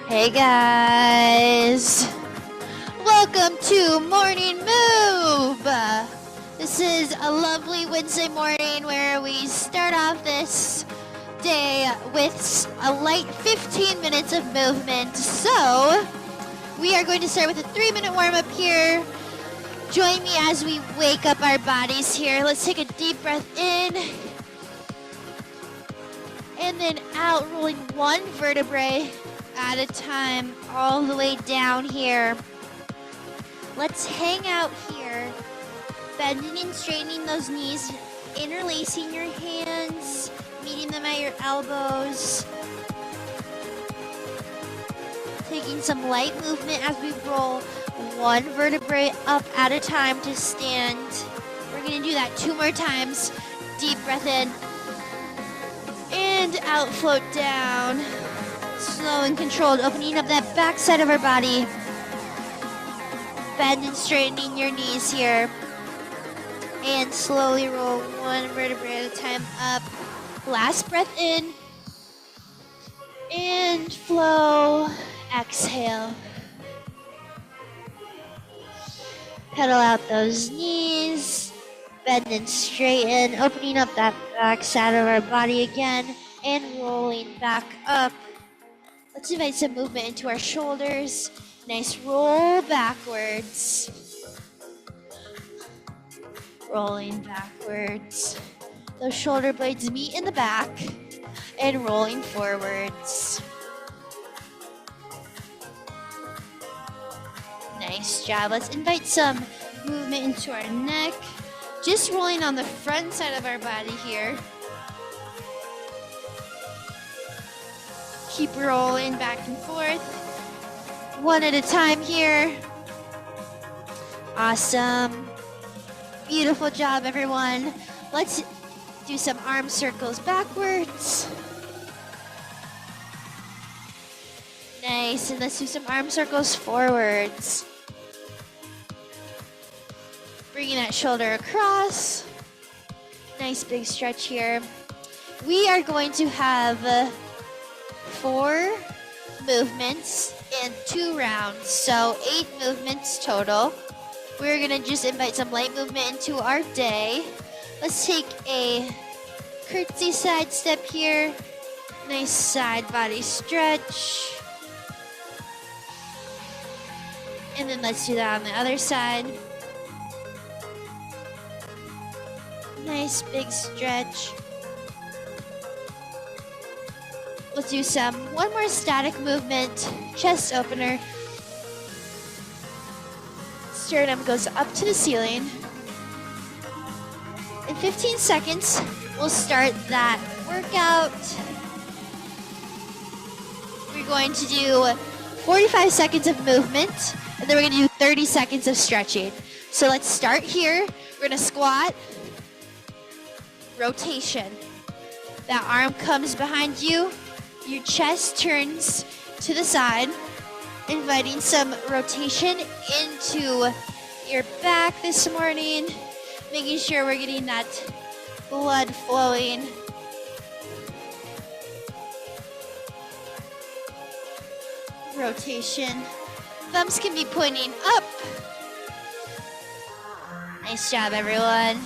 Hey guys! Welcome to Morning Move! This is a lovely Wednesday morning where we start off this day with a light 15 minutes of movement. So, we are going to start with a 3-minute warm-up here. Join me as we wake up our bodies here. Let's take a deep breath in. And then out, rolling one vertebrae at a time, all the way down here. Let's hang out here, bending and straightening those knees, interlacing your hands, meeting them at your elbows. Taking some light movement as we roll one vertebrae up at a time to stand. We're gonna do that 2 more times. Deep breath in, and out, float down. Slow and controlled, opening up that back side of our body. Bend and straightening your knees here. And slowly roll one vertebrae at a time up. Last breath in. And flow. Exhale. Pedal out those knees. Bend and straighten, opening up that back side of our body again. And rolling back up. Let's invite some movement into our shoulders. Nice roll backwards. Rolling backwards. Those shoulder blades meet in the back and rolling forwards. Nice job. Let's invite some movement into our neck. Just rolling on the front side of our body here. Keep rolling back and forth. One at a time here. Awesome. Beautiful job, everyone. Let's do some arm circles backwards. Nice, and let's do some arm circles forwards. Bringing that shoulder across. Nice big stretch here. We are going to have 4 movements in 2 rounds, so 8 movements total. We're gonna just invite some light movement into our day. Let's take a curtsy side step here. Nice side body stretch. And then let's do that on the other side. Nice big stretch. Let's do one more static movement, chest opener. Sternum goes up to the ceiling. In 15 seconds, we'll start that workout. We're going to do 45 seconds of movement, and then we're gonna do 30 seconds of stretching. So let's start here. We're gonna squat, rotation. That arm comes behind you. Your chest turns to the side, inviting some rotation into your back this morning, making sure we're getting that blood flowing. Rotation. Thumbs can be pointing up. Nice job, everyone.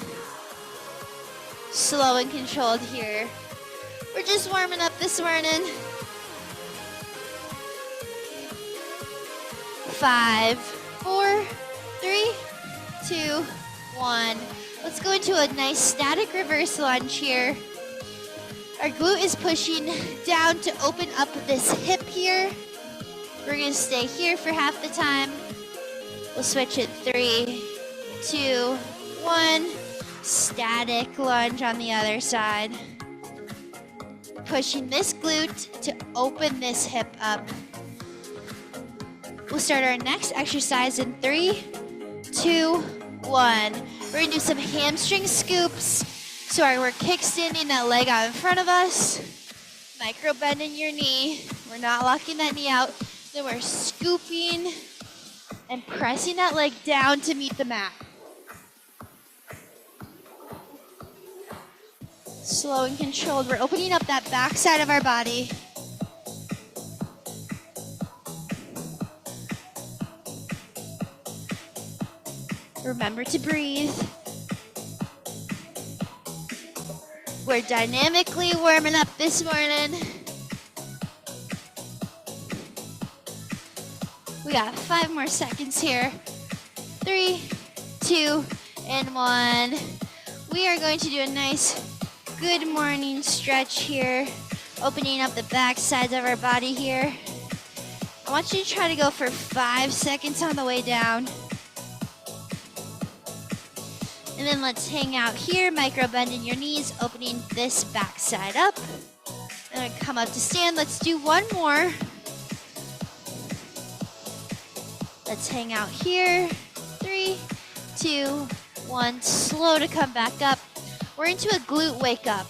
Slow and controlled here. We're just warming up this morning. 5, 4, 3, 2, 1. Let's go into a nice static reverse lunge here. Our glute is pushing down to open up this hip here. We're gonna stay here for half the time. We'll switch it 3, 2, 1. Static lunge on the other side. Pushing this glute to open this hip up. We'll start our next exercise in 3, 2, 1. We're gonna do some hamstring scoops. So we're kickstanding that leg out in front of us. Micro bend in your knee. We're not locking that knee out. Then we're scooping and pressing that leg down to meet the mat. Slow and controlled. We're opening up that back side of our body. Remember to breathe. We're dynamically warming up this morning. We got 5 more seconds here. 3, 2, and 1. We are going to do a nice good morning stretch here, opening up the back sides of our body here. I want you to try to go for 5 seconds on the way down. And then let's hang out here, micro bending your knees, opening this back side up. And come up to stand. Let's do one more. Let's hang out here. 3, 2, 1. Slow to come back up. We're into a glute wake up.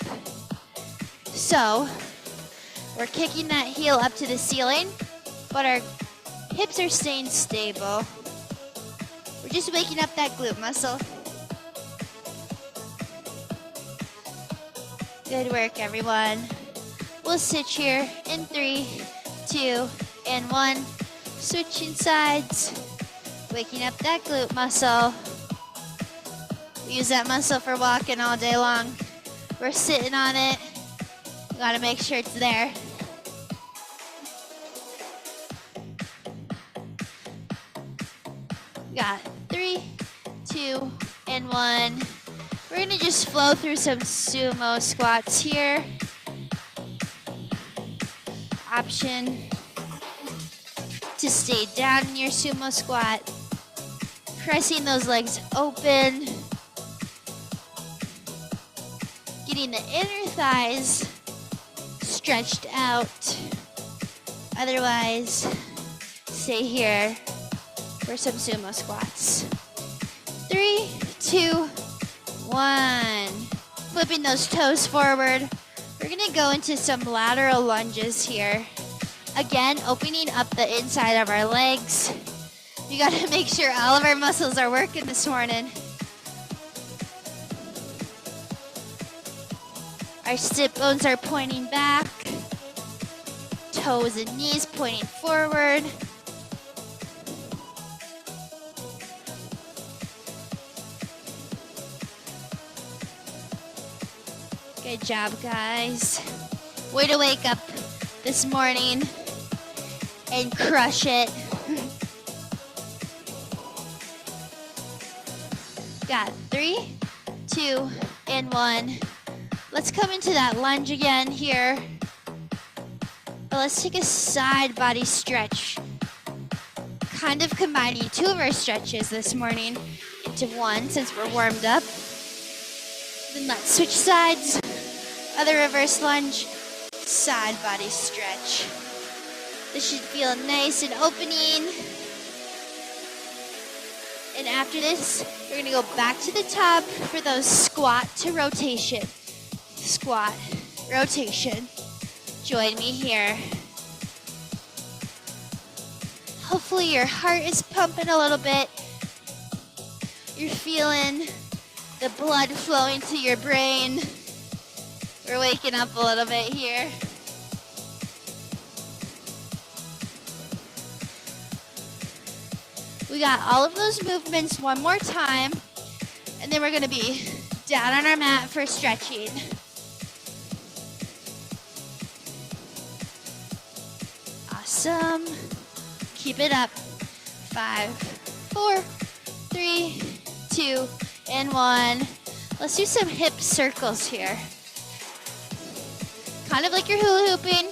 So we're kicking that heel up to the ceiling, but our hips are staying stable. We're just waking up that glute muscle. Good work, everyone. We'll switch here in 3, 2, and 1. Switching sides, waking up that glute muscle. We use that muscle for walking all day long. We're sitting on it. We gotta make sure it's there. We got 3, 2, and 1. We're gonna just flow through some sumo squats here. Option to stay down in your sumo squat. Pressing those legs open. Getting the inner thighs stretched out. Otherwise, stay here for some sumo squats. 3, 2, 1. Flipping those toes forward. We're gonna go into some lateral lunges here. Again, opening up the inside of our legs. We gotta make sure all of our muscles are working this morning. Our sit bones are pointing back. Toes and knees pointing forward. Good job, guys. Way to wake up this morning and crush it. Got 3, 2, and 1. Let's come into that lunge again here. But let's take a side body stretch. Kind of combining 2 of our stretches this morning into one since we're warmed up. Then let's switch sides. Other reverse lunge, side body stretch. This should feel nice and opening. And after this, we're gonna go back to the top for those squat to rotation. Squat, rotation. Join me here. Hopefully your heart is pumping a little bit. You're feeling the blood flowing to your brain. We're waking up a little bit here. We got all of those movements one more time, and then we're gonna be down on our mat for stretching. Awesome. Keep it up. 5, 4, 3, 2, and 1. Let's do some hip circles here. Kind of like you're hula hooping.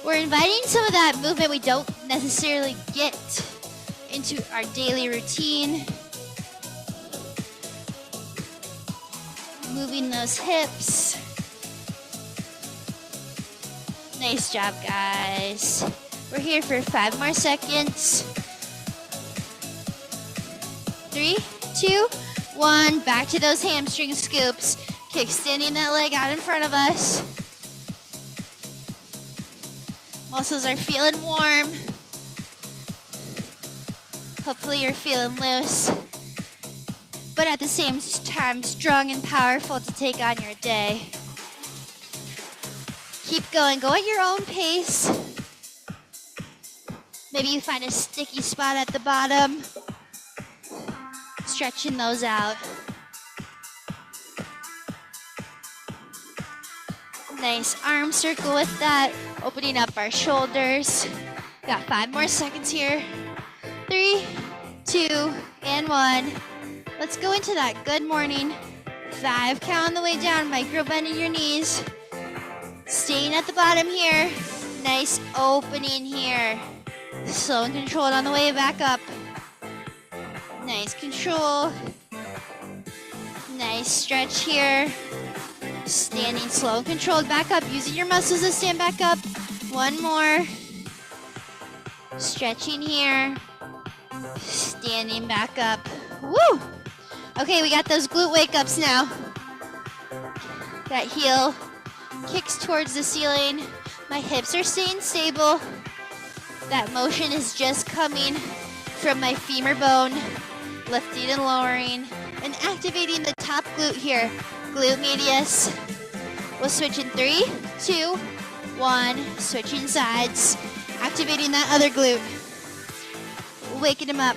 We're inviting some of that movement we don't necessarily get into our daily routine. Moving those hips. Nice job, guys. We're here for 5 more seconds. 3, 2, 1. Back to those hamstring scoops. Kick standing that leg out in front of us. Muscles are feeling warm. Hopefully you're feeling loose, but at the same time strong and powerful to take on your day. Keep going. Go at your own pace. Maybe you find a sticky spot at the bottom. Stretching those out. Nice arm circle with that. Opening up our shoulders. Got 5 more seconds here. 3, 2, and 1. Let's go into that good morning 5 count on the way down. Micro bending your knees. Staying at the bottom here. Nice opening here. Slow and controlled on the way back up. Nice control. Nice stretch here. Standing slow and controlled back up. Using your muscles to stand back up. 1 more. Stretching here. Standing back up. Woo! Okay, we got those glute wake-ups now. That heel kicks towards the ceiling. My hips are staying stable. That motion is just coming from my femur bone, lifting and lowering, and activating the top glute here, glute medius. We'll switch in 3, 2, 1, switching sides, activating that other glute, waking him up.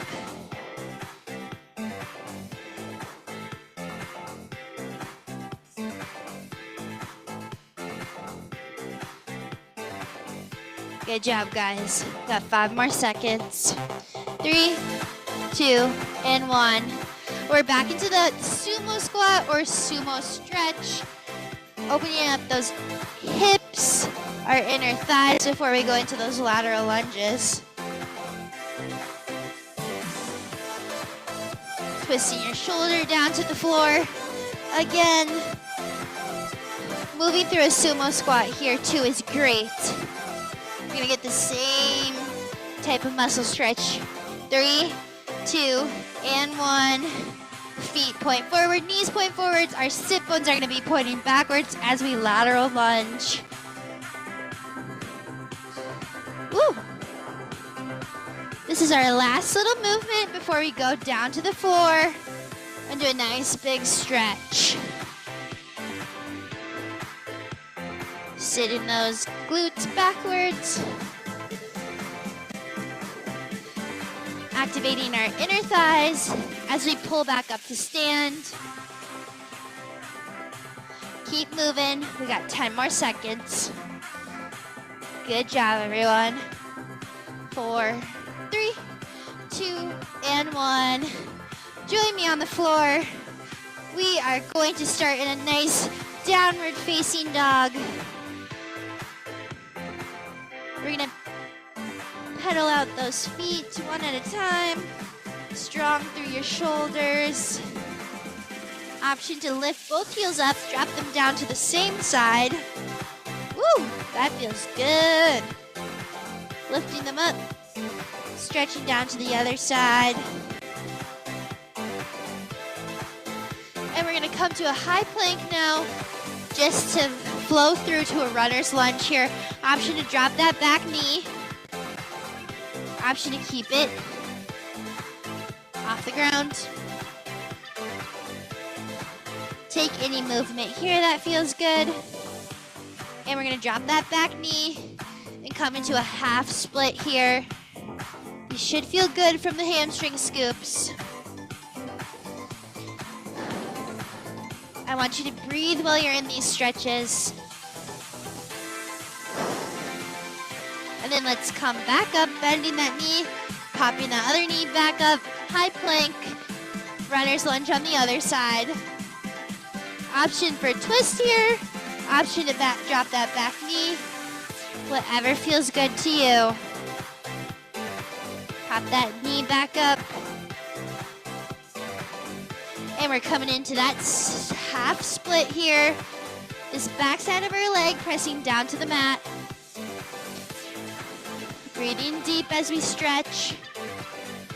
Good job, guys. Got 5 more seconds. 3, 2, and 1. We're back into the sumo squat or sumo stretch. Opening up those hips, our inner thighs before we go into those lateral lunges. Twisting your shoulder down to the floor. Again, moving through a sumo squat here too is great. We're gonna get the same type of muscle stretch. 3, 2, and 1. Feet point forward, knees point forwards. Our sit bones are gonna be pointing backwards as we lateral lunge. Woo! This is our last little movement before we go down to the floor and do a nice big stretch. Sitting those glutes backwards. Activating our inner thighs as we pull back up to stand. Keep moving. We got 10 more seconds. Good job, everyone. 4, 3, 2, and 1. Join me on the floor. We are going to start in a nice downward facing dog. We're gonna pedal out those feet one at a time. Strong through your shoulders. Option to lift both heels up, drop them down to the same side. Woo, that feels good. Lifting them up, stretching down to the other side. And we're gonna come to a high plank now, just to flow through to a runner's lunge here. Option to drop that back knee. Option to keep it off the ground. Take any movement here that feels good. And we're gonna drop that back knee and come into a half split here. You should feel good from the hamstring scoops. I want you to breathe while you're in these stretches. And then let's come back up, bending that knee, popping that other knee back up, high plank, runner's lunge on the other side. Option for twist here, option to drop that back knee, whatever feels good to you. Pop that knee back up. And we're coming into that half split here. This backside of our leg pressing down to the mat. Breathing deep as we stretch.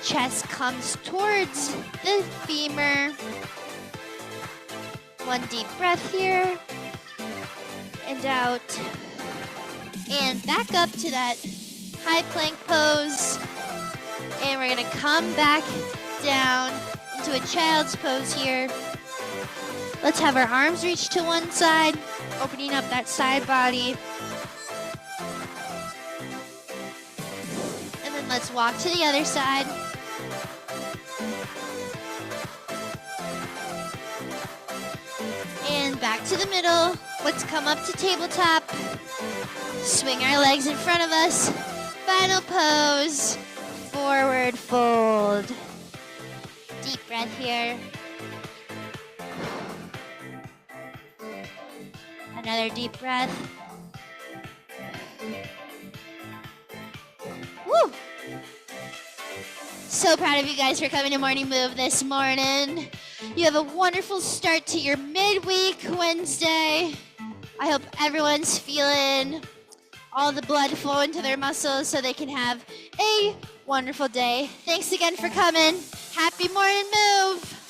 Chest comes towards the femur. One deep breath here. And out. And back up to that high plank pose. And we're gonna come back down into a child's pose here. Let's have our arms reach to one side, opening up that side body. And then Let's walk to the other side. And back to the middle. Let's come up to tabletop. Swing our legs in front of us. Final pose. Forward fold. Deep breath here. Another deep breath. Woo! So proud of you guys for coming to Morning Move this morning. You have a wonderful start to your midweek Wednesday. I hope everyone's feeling all the blood flowing to their muscles so they can have a wonderful day. Thanks again for coming. Happy Morning Move.